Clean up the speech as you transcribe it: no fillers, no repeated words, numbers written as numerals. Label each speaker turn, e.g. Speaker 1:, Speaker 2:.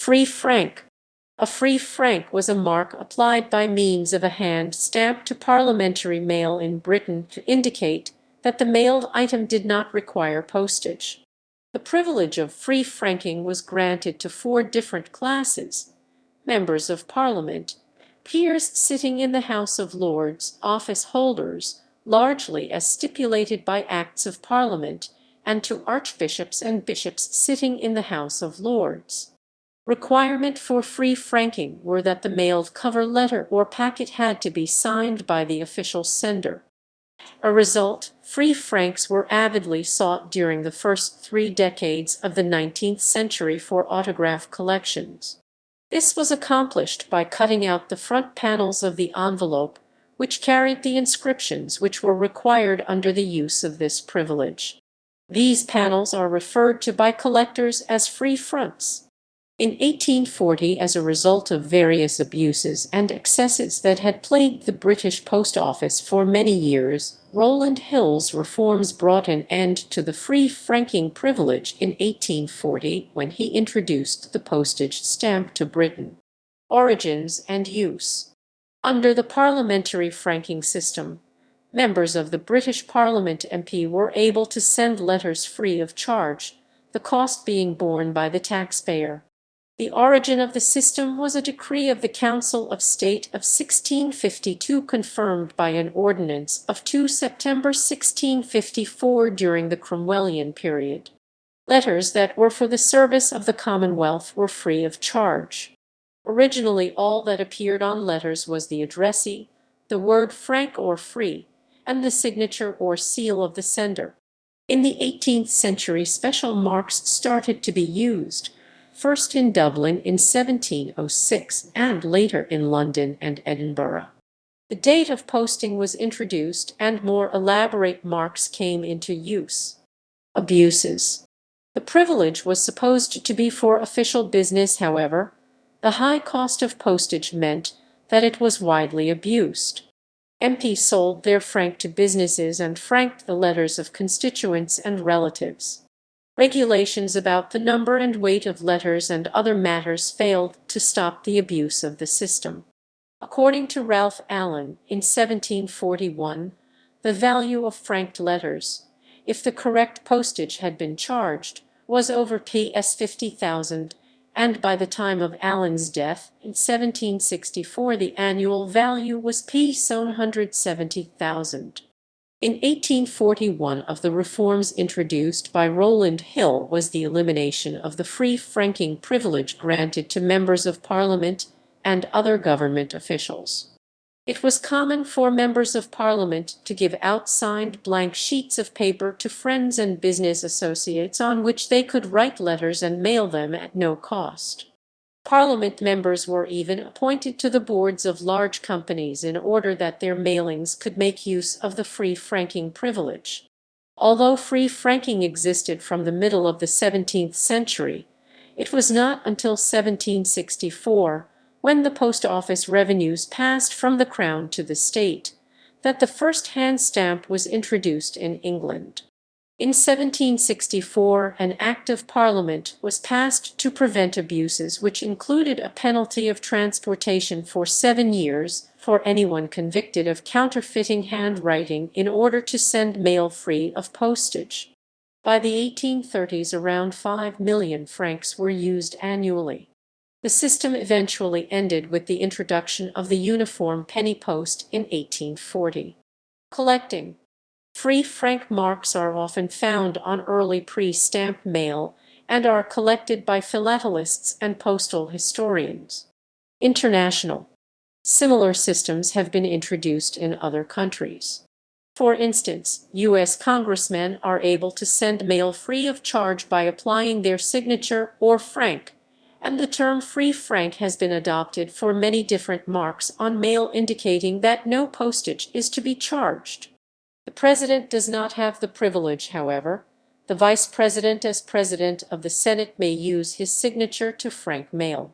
Speaker 1: Free franc. A free franc was a mark applied by means of a hand stamp to parliamentary mail in Britain to indicate that the mailed item did not require postage. The privilege of free franking was granted to four different classes: members of Parliament, peers sitting in the House of Lords, office holders, largely as stipulated by Acts of Parliament, and to archbishops and bishops sitting in the House of Lords. Requirement for free franking were that the mailed cover letter or packet had to be signed by the official sender. A result, free francs were avidly sought during the first 3 decades of the 19th century for autograph collections. This was accomplished by cutting out the front panels of the envelope, which carried the inscriptions which were required under the use of this privilege. These panels are referred to by collectors as free fronts. In 1840, as a result of various abuses and excesses that had plagued the British Post Office for many years, Rowland Hill's reforms brought an end to the free franking privilege in 1840 when he introduced the postage stamp to Britain. Origins and use. Under the parliamentary franking system, members of the British Parliament MP were able to send letters free of charge, the cost being borne by the taxpayer. The origin of the system was a decree of the Council of State of 1652 confirmed by an ordinance of 2 September 1654 during the Cromwellian period. Letters that were for the service of the Commonwealth were free of charge. Originally all that appeared on letters was the addressee, the word frank or free, and the signature or seal of the sender. In the 18th century special marks started to be used, first in Dublin in 1706 and later in London and Edinburgh. The date of posting was introduced and more elaborate marks came into use. Abuses. The privilege was supposed to be for official business, however. The high cost of postage meant that it was widely abused. MPs sold their franc to businesses and franked the letters of constituents and relatives. Regulations about the number and weight of letters and other matters failed to stop the abuse of the system. According to Ralph Allen, in 1741, the value of franked letters, if the correct postage had been charged, was over Ps 50,000, and by the time of Allen's death, in 1764, the annual value was Ps 170,000. In 1841, of the reforms introduced by Rowland Hill was the elimination of the free franking privilege granted to members of Parliament and other government officials. It was common for members of Parliament to give out signed blank sheets of paper to friends and business associates on which they could write letters and mail them at no cost. Parliament members were even appointed to the boards of large companies in order that their mailings could make use of the free franking privilege. Although free franking existed from the middle of the 17th century, it was not until 1764, when the post office revenues passed from the Crown to the state, that the first hand stamp was introduced in England. In 1764, an Act of Parliament was passed to prevent abuses, which included a penalty of transportation for 7 years for anyone convicted of counterfeiting handwriting in order to send mail free of postage. By the 1830s, around 5 million francs were used annually. The system eventually ended with the introduction of the uniform penny post in 1840. Collecting. Free franc marks are often found on early pre-stamped mail and are collected by philatelists and postal historians. International. Similar systems have been introduced in other countries. For instance, U.S. congressmen are able to send mail free of charge by applying their signature or franc, and the term free franc has been adopted for many different marks on mail indicating that no postage is to be charged. The President does not have the privilege, however. The Vice President, as President of the Senate, may use his signature to frank mail.